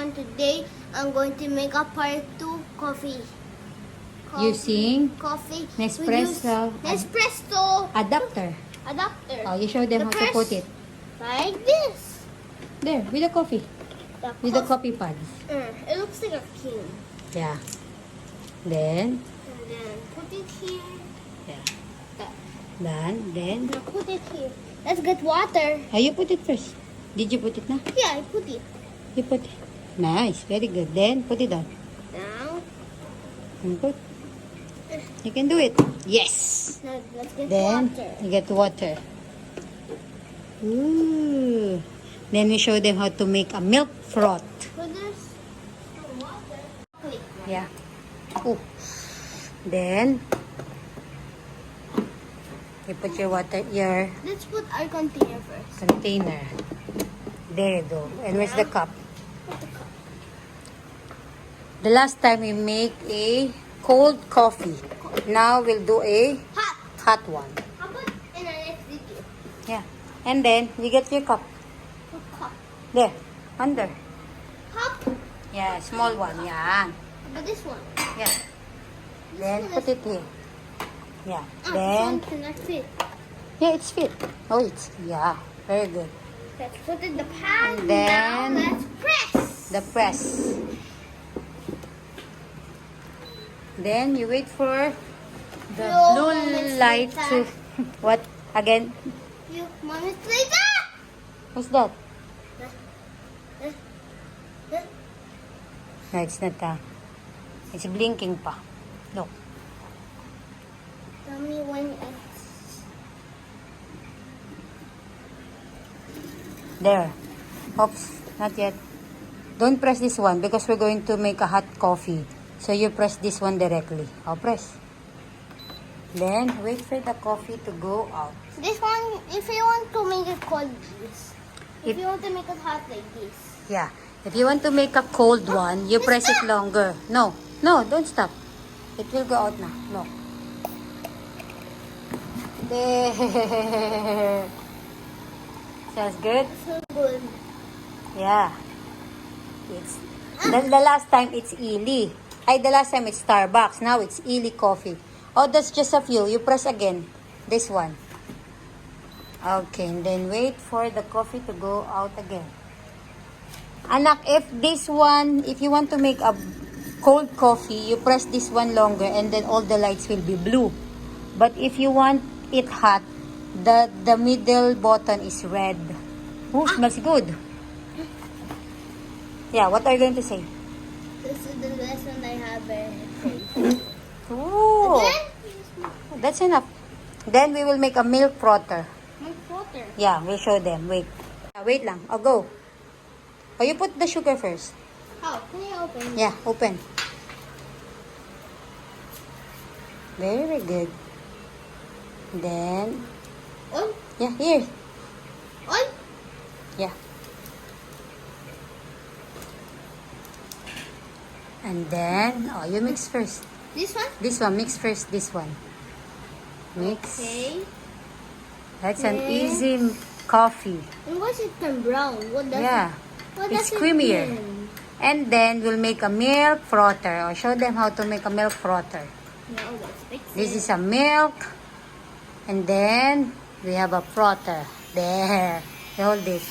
everyone. Today I'm going to make a part 2 coffee. Using coffee. Nespresso Nespresso adapter. adapter. Oh, you show them how to put it. Like this. There, with the coffee. With the coffee pods. It looks like a king. Yeah. Then, And then put it here. yeah. Then, Now put it here. Let's get water. you put it first. Did you put it na? Yeah, I put it. You put it. Nice, very good. Then, put it on. Now, And put. You can do it. Yes. now let's get Then, water. you get water. Ooh. Then we show them how to make a milk froth. So there's some water. Wait. Yeah. Ooh. Then, you put your water, your Let's put our container first. container. There you go. And where's the cup? Put the cup. The last time we make a cold coffee. Now we'll do a Hot. hot one. How about in our next video? Yeah. And then, you get your cup. Put cup. There. Under. Cup. Yeah, small one. Yeah. But this one. Yeah. This Then, one put is- it here. Yeah. This Then, one cannot fit. yeah, it's fit. Oh, it's, yeah. Very good. Let's put in the pan. And Now then- let's press. The press. Then you wait for the Few blue moments light later. to what again? Few moments later. What's that? Uh, uh, No, it's not. It's blinking pa. Look. Tell me when it's... There. Oops. Not yet. Don't press this one because we're going to make a hot coffee. So you press this one directly. I'll press. Then wait for the coffee to go out. This one, if you want to make it cold, this. If If- you want to make it hot like this. Yeah. If you want to make a cold one, you press it longer. No. No, don't stop. It will go out now. Look. There. Sounds good? So good. Yeah. It's the last time it's Ely. The last time it's Starbucks. Now it's Ely coffee. Oh, that's just a few. You press again. This one. Okay, and then wait for the coffee to go out again. Anak, if this one, if you want to make a cold coffee, you press this one longer and then all the lights will be blue. But if you want it hot, the middle button is red. Oh, smells good. Yeah, what are you going to say? This is the lesson I have in Ooh, Then, that's enough. Then we will make a milk frother. milk water. Yeah, we'll show them. Wait. Wait lang. Oh, go. Oh, you put the sugar first. How? Can you open? Yeah, open. Very good. Then, On? yeah, here. On? Yeah. And then, oh, you mix first. This one? This one, mix first this one. Mix. Okay. That's an Yes. easy coffee. And what's it turn brown? What does Yeah. What It's does it creamier. mean? And then, we'll make a milk frother. I'll show them how to make a milk frother. Now let's fix it. This is a milk. And then, we have a frother. There. You hold it.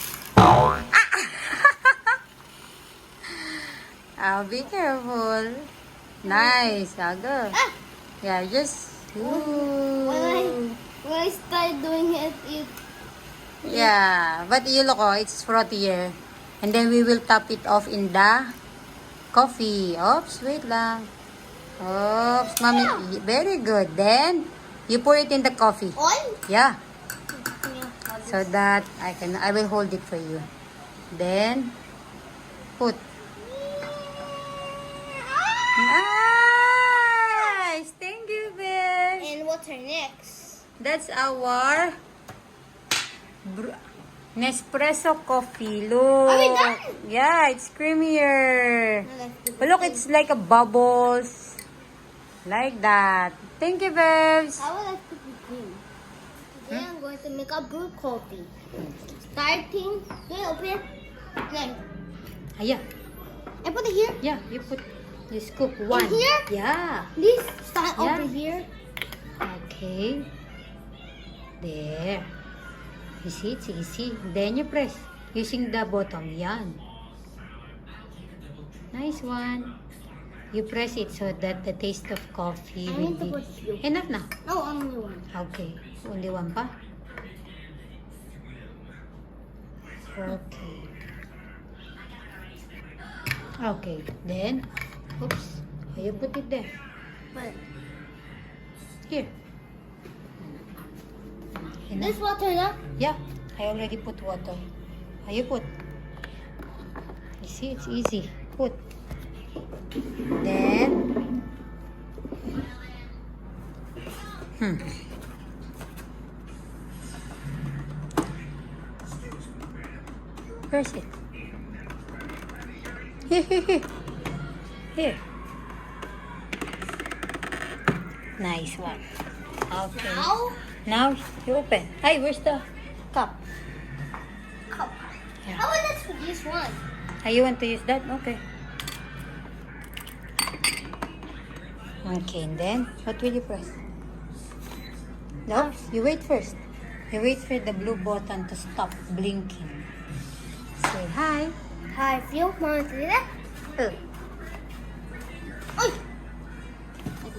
Ah, be careful. Nice. I'll go. Ah! Yeah, just... Ooh. When I start doing it, Yeah, but you look, oh, it's frothier. And then we will top it off in the coffee. Oops, wait lang. Oops, mommy. Very good. Then, you pour it in the coffee. on? Yeah, Yeah. so that I will hold it for you. Then, put. Nice! Thank you, Bear. And what's our next? That's our Nespresso coffee. Look. Are we done? Yeah, it's creamier. Now let's do But look, it's like a bubbles. Like that. Thank you, babes. How will I put the cream? Today I'm going to make a brew coffee. Starting, can you open it? Then, Ayan. I put it here. Yeah, you scoop one. here? Yeah. This start Yeah. over here. Okay. There. You see, it's easy. Then you press using the bottom. Yan. Nice one. You press it so that the taste of coffee I will need to be... put few. Enough na. No, only one. Okay. Only one pa? Okay. Okay. Then, oops. You put it there. But Here. this water, yeah? Yeah, I already put water. You put. You see, it's easy. Put. Then, Press it. Here. Here. Nice one. Okay. Now you open. Hi, where's the cup? Cup. Yeah. How will let's use one? You want to use that? Okay. Okay, and then what will you press? No, you wait first. You wait for the blue button to stop blinking. Say hi. Hi, feel want to do that? Oh, Oy!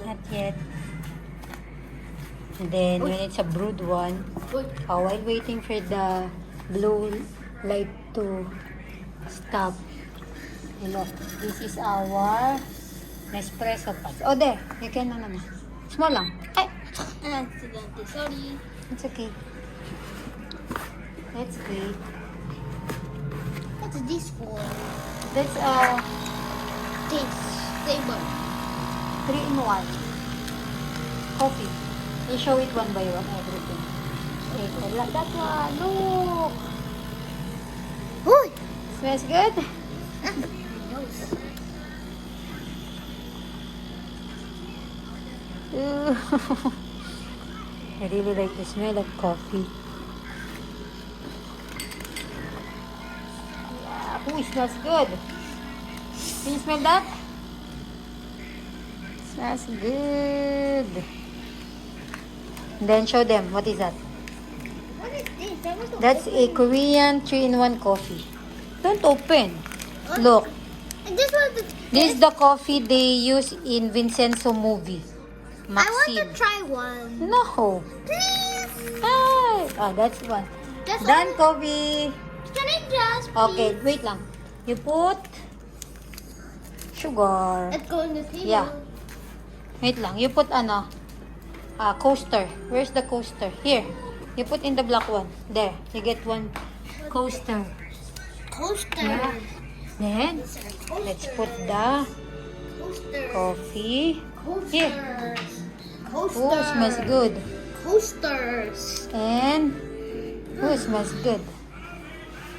not yet. And then when it's a brewed one, Oy. while waiting for the blue light to stop, look, this is our Nespresso pods. Oh, there. You can, no. Small lang. Ay! Accidentally, sorry. It's okay. Let's wait. What's this for? That's This table. 3-in-1 coffee. You show it one by one, everything. Wait, like that one. Look! Oy! Smells good? Ooh. I really like the smell of coffee. Yeah, ooh, it smells good. Can you smell that? Smells good. Then show them, what is that? What is this? I want to That's open a Korean 3-in-1 coffee. Don't open. Look, I just want to. this is the coffee they use in Vincenzo movie. I want Maxim. to try one. No. Please. Hi. Oh, that's one. Just Done, one. coffee. Can I just? Okay, wait lang. You put sugar. Let's go in the table. Yeah. Wait lang. You put coaster. Where's the coaster? Here. You put in the black one. There. You get one coaster. Coaster. Yeah. Then, let's put the Coaster. coffee. Here. Coaster. Oh, smells good. Coasters. And, oh, smells good.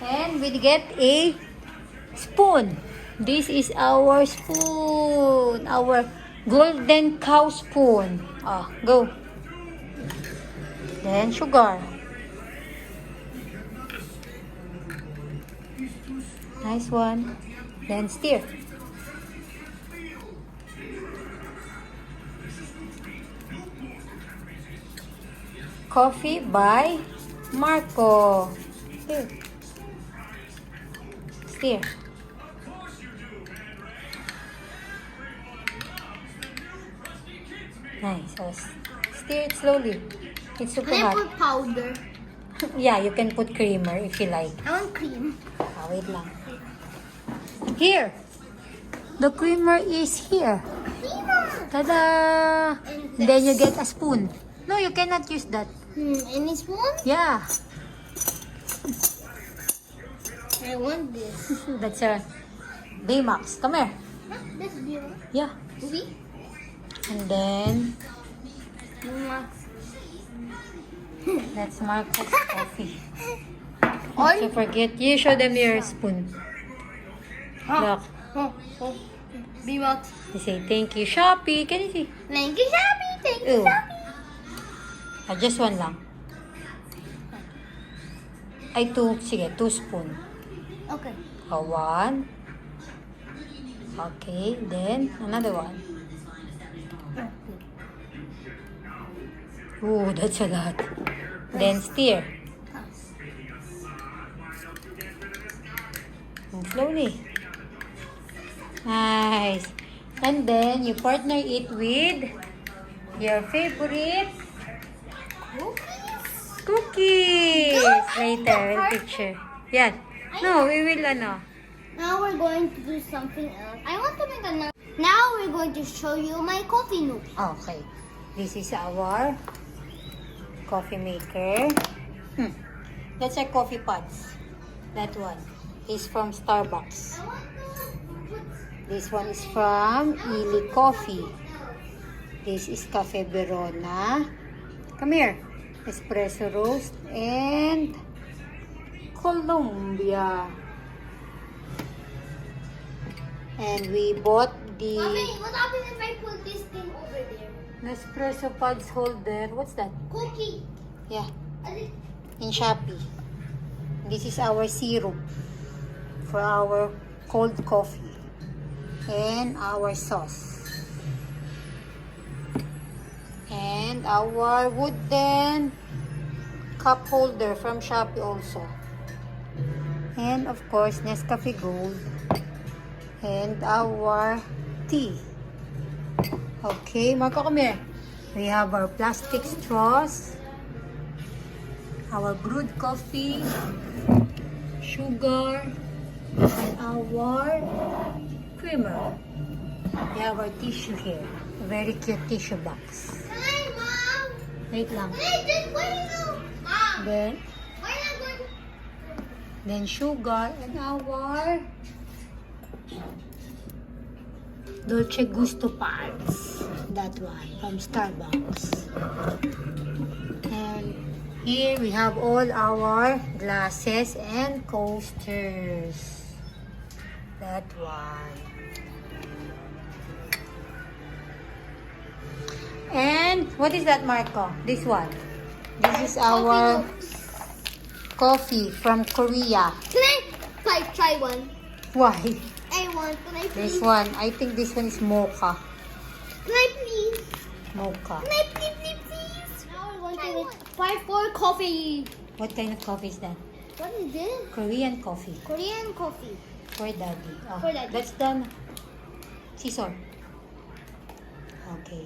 And we get a spoon. This is our spoon. Our golden cow spoon. Go. Then sugar. Nice one. Then stir. Coffee by Marco. Here. Stir. Nice. So stir it slowly. It's super Can I hot. put powder? Yeah, you can put creamer if you like. I want cream. Wait lang. Here. The creamer is here. Creamer. Tada! And Then you get a spoon. No, you cannot use that. Any spoon? Yeah. I want this. That's a Baymax. Come here. Huh? This beer. Yeah. Movie? And then, Max. that's Marco's coffee. On? So forget, you show them your spoon. Look. Oh. B-Max. You say, thank you, Shopee. Can you see? Thank you, Shopee. Thank you, Ew. Shopee. Just one lang. Ay, two. Sige, 2 spoon. Okay. 1, Okay, then another one. Ooh, that's a lot. Then stir. And slowly. Nice. And then you partner it with your favorite cookies. Later, in picture. Yeah. No, we will Now we're going to do something else. I want to make another. Now we're going to show you my coffee nook. Okay. This is our coffee maker. That's our coffee pods. That one is from Starbucks. I want to put. This one is from Ili Coffee. This is Cafe Verona. Come here. Espresso roast and Colombia. And we bought the Mommy, what happens if I put this thing over there? Nespresso pods holder. What's that? Cookie. Yeah, Is it- in Shopee. This is our syrup for our cold coffee and our sauce. And our wooden cup holder from Shopee also. And of course, Nescafe Gold. And our tea. Okay, Marco, come here. We have our plastic straws, our brewed coffee, sugar, and our creamer. We have our tissue here. A very cute tissue box. Hi, Mom. Wait lang. Hey, just wait now. Mom. Then, Why not going to... then sugar and our Dolce Gusto pods. That one from Starbucks. And here we have all our glasses and coasters. That one. And what is that, Marco? This one. This is our coffee from Korea. Can I try one? Why? I want. Can I please? This one. I think this one is mocha. Can I please? Mocha. Can I please? Now we're going to fight for coffee. What kind of coffee is that? What is this? Korean coffee. Korean coffee. For daddy. Oh, For daddy. that's done. Scissor. Okay.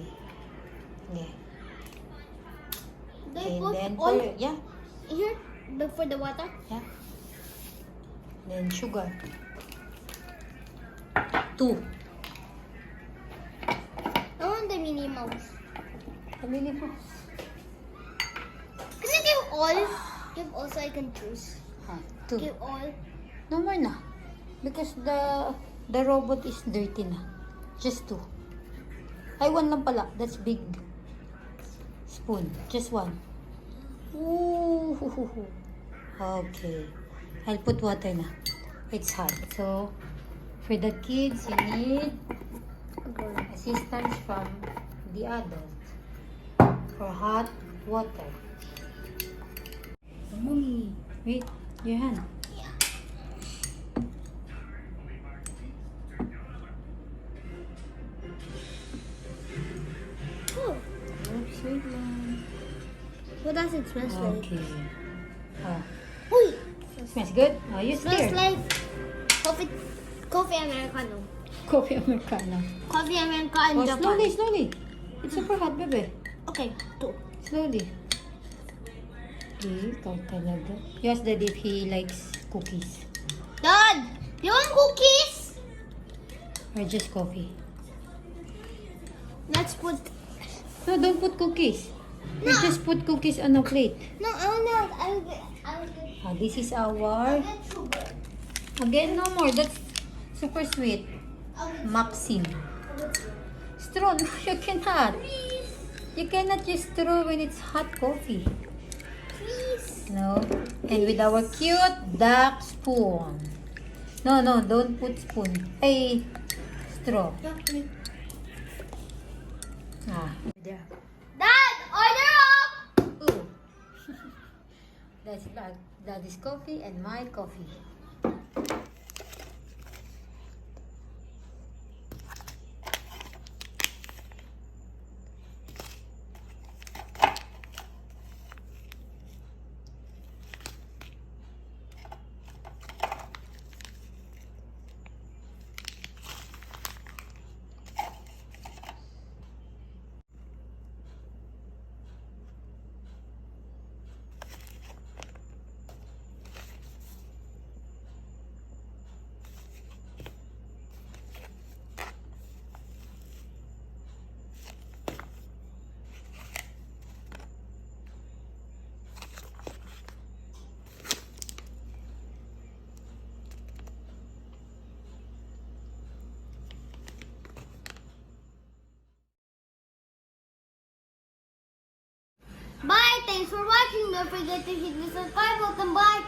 Yeah. They Okay, put then all for, yeah. here for the water. Yeah. Then sugar. 2. I want the Minnie Mouse. Pamili mo. Can I give all? Give all so I can choose. 2. Give all. No more na. Because the robot is dirty na. Just 2. Ay, 1 lang pala. That's big. Spoon. Just 1. Ooh. Okay. I'll put water na. It's hot. So, for the kids, you need assistance from the adult for hot water. Mommy, wait, your hand. Oh, Oops, wait lang. what does it smell like? Okay. Oh, Uy! smells good? Oh, you Smells scared. like coffee Americano. Coffee Americano. Coffee Americano Oh, in Japan. slowly, slowly. It's super hot, baby. Okay, 2. Slowly. Okay, ikaw talaga. You ask Dad if he likes cookies. Dad, you want cookies? Or just coffee. Let's put. No, don't put cookies. You No. just put cookies on a plate. No, I want that. I will get This is our... sugar. Again, no more. That's super sweet. Maxim. Straw. No, you cannot. Please, You cannot use straw when it's hot coffee. please. No. And with our cute duck spoon. No, no, don't put spoon. Ay, straw. Ah. Yeah. Dad, order up. Ooh. That's Daddy's coffee and my coffee. Bye. Thanks for watching. Don't forget to hit the subscribe button. Bye.